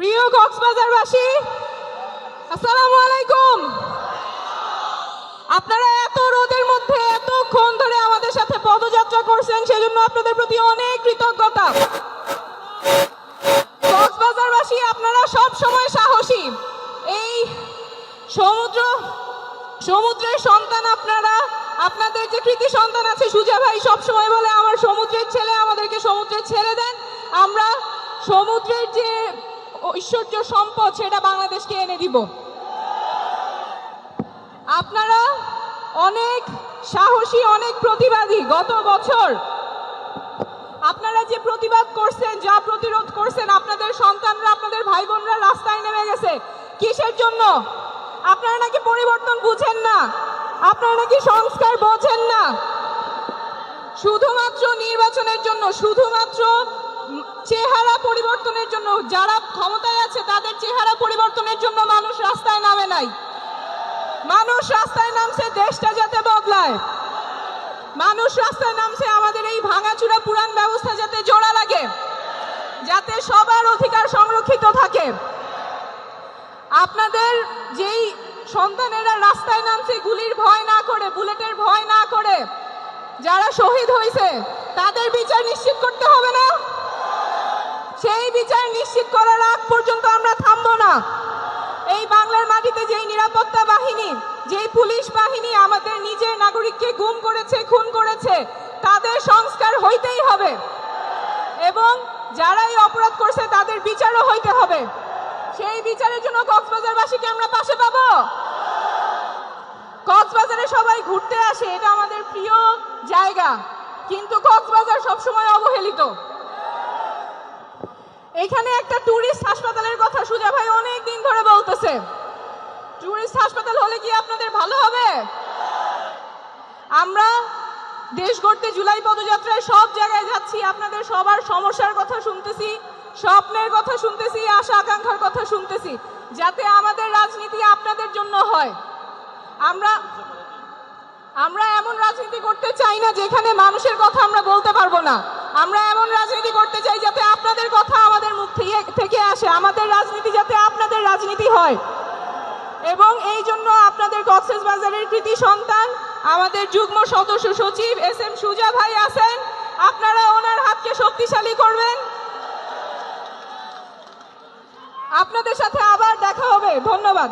প্রিয় কক্সবাজারবাসী, আসসালামু আলাইকুম। আপনারা এত রোদের মধ্যে এতক্ষণ ধরে আমাদের সাথে পদযাত্রা করছেন, সেজন্য আপনাদের প্রতি অনেক কৃতজ্ঞতা। কক্সবাজারবাসী, আপনারা সব সময় সাহসী। এই সমুদ্রের সন্তান আপনারা। আপনাদের যে কৃতি সন্তান আছে, সুজা ভাই সব সময় বলে আমার সমুদ্রের ছেলে, আমাদেরকে সমুদ্রে ছেড়ে দেন, আমরা সমুদ্রের যে ঐশ্বর্য সম্পদ সেটা বাংলাদেশকে এনে দিব। আপনারা অনেক সাহসী, অনেক প্রতিবাদী। গত বছর আপনারা যে প্রতিবাদ করছেন, যা প্রতিরোধ করছেন, আপনাদের সন্তানরা, আপনাদের ভাই বোনরা রাস্তায় নেমে গেছে কিসের জন্য? আপনারা নাকি পরিবর্তন বুঝেন না, আপনারা নাকি সংস্কার বোঝেন না। শুধুমাত্র নির্বাচনের জন্য, শুধুমাত্র চেহারা পরিবর্তনের জন্য, যারা ক্ষমতায় আছে তাদের চেহারা পরিবর্তনের জন্য মানুষ রাস্তায় নামে নাই। মানুষ রাস্তায় নামছে দেশটা যাতে বদলায়। মানুষ রাস্তায় নামছে আমাদের এই ভাঙাচুরা পুরান ব্যবস্থা যাতে জোড়া লাগে, যাতে সবার অধিকার সংরক্ষিত থাকে। আপনাদের যেই সন্তানেরা রাস্তায় নামছে গুলির ভয় না করে, বুলেটের ভয় না করে, যারা শহীদ হয়েছে তাদের বিচার নিশ্চিত করতে হবে না? সেই বিচার নিশ্চিত করার আগ পর্যন্ত আমরা থামবো না। এই বাংলার মাটিতে যেই নিরাপত্তা বাহিনী, যেই পুলিশ বাহিনী আমাদের নিজের নাগরিককে গুম করেছে, খুন করেছে, তাদের সংস্কার হইতেই হবে এবং যারাই অপরাধ করছে তাদের বিচারও হইতে হবে। সেই বিচারের জন্য কক্সবাজারবাসীকে আমরা পাশে পাবো। কক্সবাজারে সবাই ঘুরতে আসে, এটা আমাদের প্রিয় জায়গা, কিন্তু কক্সবাজার সবসময় অবহেলিত। এখানে একটা ট্যুরিস্ট হাসপাতালের কথা সুজা ভাই অনেক দিন ধরে বলতেছে। ট্যুরিস্ট হাসপাতাল হলে কি আপনাদের ভালো হবে? আমরা দেশ গড়তে জুলাই পদযাত্রায় সব জায়গায় যাচ্ছি, আপনাদের সবার সমস্যার কথা শুনতেছি, স্বপ্নের কথা শুনতেছি, আশা আকাঙ্ক্ষার কথা শুনতেছি, যাতে আমাদের রাজনীতি আপনাদের জন্য হয়। আমরা এমন রাজনীতি করতে চাই না যেখানে মানুষের কথা আমরা বলতে পারবো না। আমরা এমন রাজনীতি করতে চাই যাতে আপনাদের কথা আমাদের মুখ থেকে আসে, আমাদের রাজনীতি যাতে আপনাদের রাজনীতি হয়। এবং এই জন্য আপনাদের কক্সবাজারের কৃতি সন্তান, আমাদের যুগ্ম সদস্য সচিব SM সুজা ভাই আছেন, আপনারা ওনার হাতকে শক্তিশালী করবেন। আপনাদের সাথে আবার দেখা হবে। ধন্যবাদ।